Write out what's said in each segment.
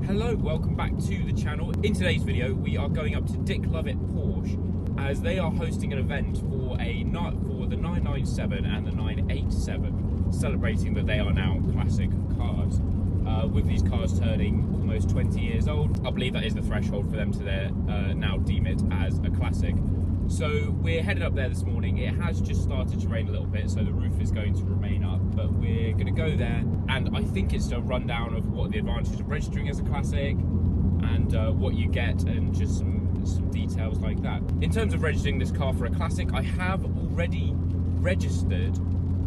Hello, welcome back to the channel. In today's video, we are going up to Dick Lovett Porsche as they are hosting an event for the 997 and the 987, celebrating that they are now classic cars. With these cars turning almost 20 years old, I believe that is the threshold for them to now deem it as a classic. So we're headed up there this morning. It has just started to rain a little bit, so the roof is going to remain up, but we're going to go there, and I think it's a rundown of what the advantages of registering as a classic and what you get, and just some details like that. In terms of registering this car for a classic, I have already registered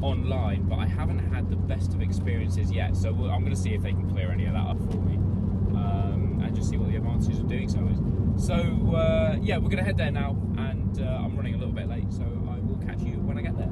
online, but I haven't had the best of experiences yet, so I'm going to see if they can clear any of that up for me, and just see what the advantages of doing so is. So yeah, we're going to head there now, and I'm running a little bit late, so I will catch you when I get there.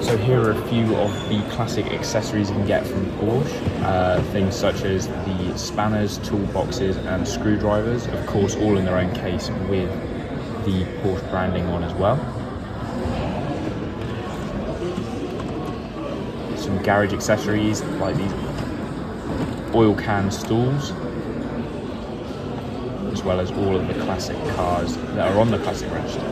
So here are a few of the classic accessories you can get from Porsche. Things such as the spanners, toolboxes and screwdrivers, of course all in their own case with the Porsche branding on as well. Some garage accessories like these oil can stools, as well as all of the classic cars that are on the classic register.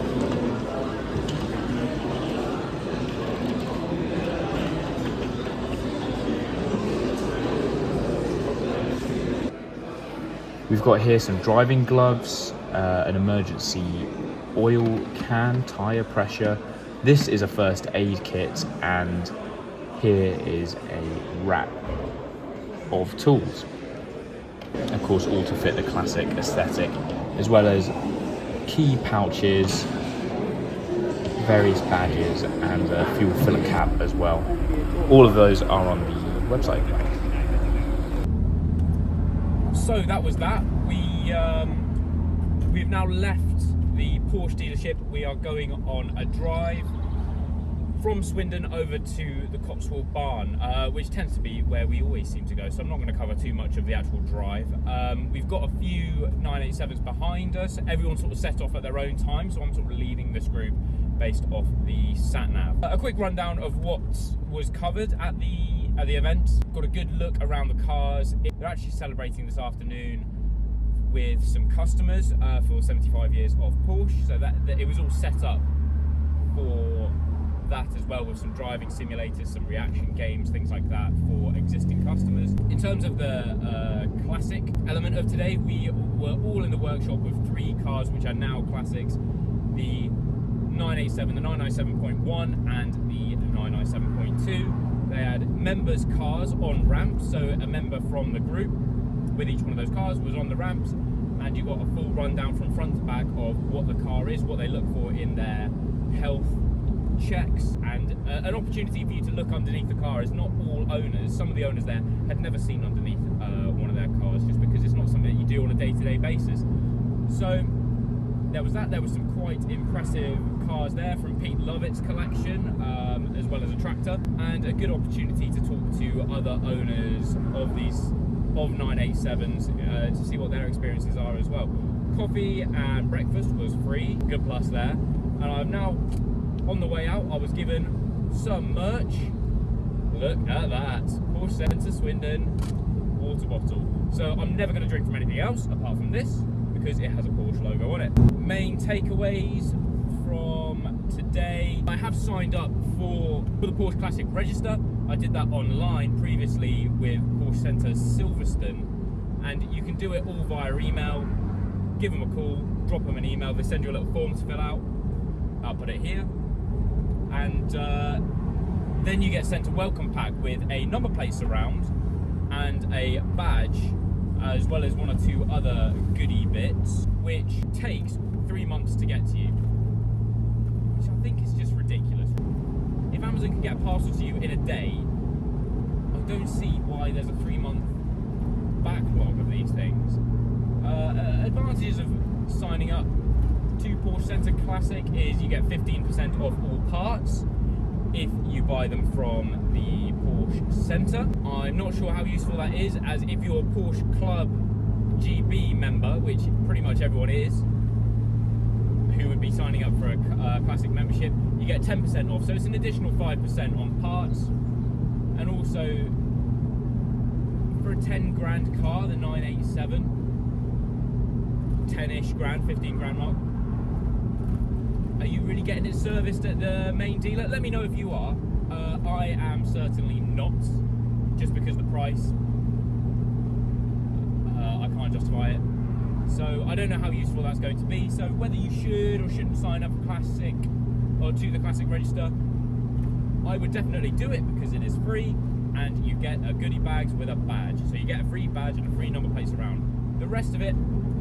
We've got here some driving gloves, an emergency oil can, tyre pressure. This is a first aid kit, and here is a rack of tools. Of course, all to fit the classic aesthetic, as well as key pouches, various badges, and a fuel filler cap as well. All of those are on the website. So that was that. We've now left the Porsche dealership. We are going on a drive from Swindon over to the Cotswold Barn, which tends to be where we always seem to go, so I'm not going to cover too much of the actual drive. We've got a few 987s behind us. Everyone's sort of set off at their own time, so I'm sort of leading this group based off the sat-nav. A quick rundown of what was covered at the event. Got a good look around the cars. They're actually celebrating this afternoon with some customers for 75 years of Porsche, so that it was all set up for that as well, with some driving simulators, some reaction games, things like that for existing customers. In terms of the classic element of today, we were all in the workshop with 3 cars which are now classics: the 987, the 997.1 and the 997.2. They had members' cars on ramps, so a member from the group with each one of those cars was on the ramps, and you got a full rundown from front to back of what the car is, what they look for in their health checks, and an opportunity for you to look underneath the car, as not all owners, some of the owners there had never seen underneath one of their cars, just because it's not something that you do on a day-to-day basis. So there was that. There was some quite impressive cars there from Dick Lovett's collection, as well as a tractor, and a good opportunity to talk to other owners of 987s to see what their experiences are as well. Coffee and breakfast was free, good plus there. And I'm now on the way out. I was given some merch. Look at that, Porsche Centre Swindon water bottle. So I'm never going to drink from anything else apart from this, because it has a Porsche logo on it. Main takeaways from today. I have signed up for the Porsche Classic Register. I did that online previously with Porsche Centre Silverstone, and you can do it all via email. Give them a call, drop them an email, they send you a little form to fill out. I'll put it here. And then you get sent a welcome pack with a number plate surround and a badge, as well as 1 or 2 other goodie bits, which takes 3 months to get to you, which I think is just ridiculous. If Amazon can get a parcel to you in a day, I don't see why there's a 3-month backlog of these things. Advantages of signing up to Porsche Centre Classic is you get 15% off all parts if you buy them from the Porsche Centre. I'm not sure how useful that is, as if you're a Porsche Club GB member, which pretty much everyone is, who would be signing up for a Classic membership, you get 10% off, so it's an additional 5% on parts. And also, for a 10 grand car, the 987, 10-ish grand, 15 grand mark, are you really getting it serviced at the main dealer? Let me know if you are. I am certainly not, just because the price, I can't justify it. So I don't know how useful that's going to be. So whether you should or shouldn't sign up for Classic or to the Classic Register, I would definitely do it because it is free and you get a goodie bags with a badge. So you get a free badge and a free number plate surround. The rest of it,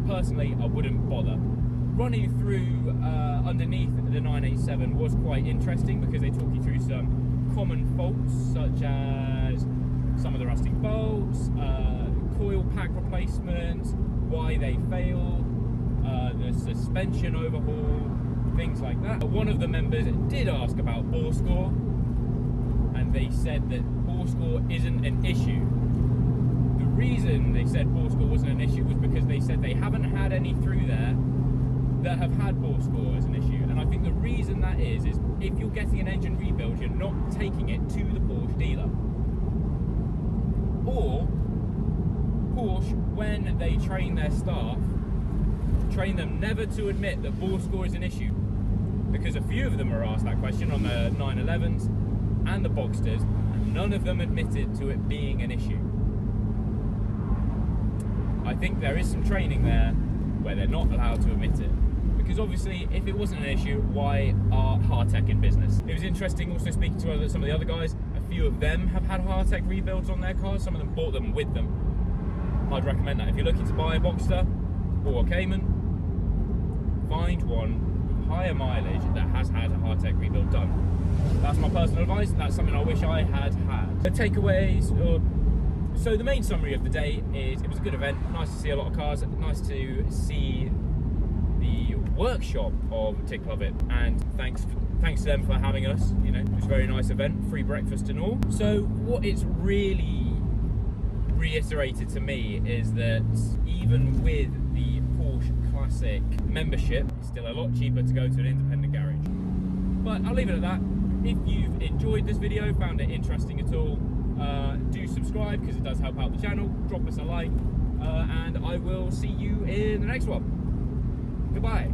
personally, I wouldn't bother. Running through underneath the 987 was quite interesting because they talk you through some common faults, such as some of the rusting bolts, coil pack replacements, why they failed, the suspension overhaul, things like that. One of the members did ask about bore score, and they said that bore score isn't an issue. The reason they said bore score wasn't an issue was because they said they haven't had any through there that have had bore score as an issue, and I think the reason that is if you're getting an engine rebuild, you're not taking it to the Porsche dealer. Or Porsche, when they train their staff, train them never to admit that bore score is an issue, because a few of them are asked that question on the 911s and the Boxsters, and none of them admitted to it being an issue. I think there is some training there where they're not allowed to admit it. Because obviously, if it wasn't an issue, why are Hartech in business? It was interesting also speaking to some of the other guys. A few of them have had Hartech rebuilds on their cars. Some of them bought them with them. I'd recommend that. If you're looking to buy a Boxster or a Cayman, find one with higher mileage that has had a Hartech rebuild done. That's my personal advice. That's something I wish I had had. The takeaways, so the main summary of the day is it was a good event. Nice to see a lot of cars. Nice to see the workshop of Dick Lovett, and thanks to them for having us. You know, it was a very nice event, free breakfast and all. So what it's really reiterated to me is that even with the Porsche Classic membership, it's still a lot cheaper to go to an independent garage. But I'll leave it at that. If you've enjoyed this video, found it interesting at all, do subscribe because it does help out the channel. Drop us a like, and I will see you in the next one. Goodbye.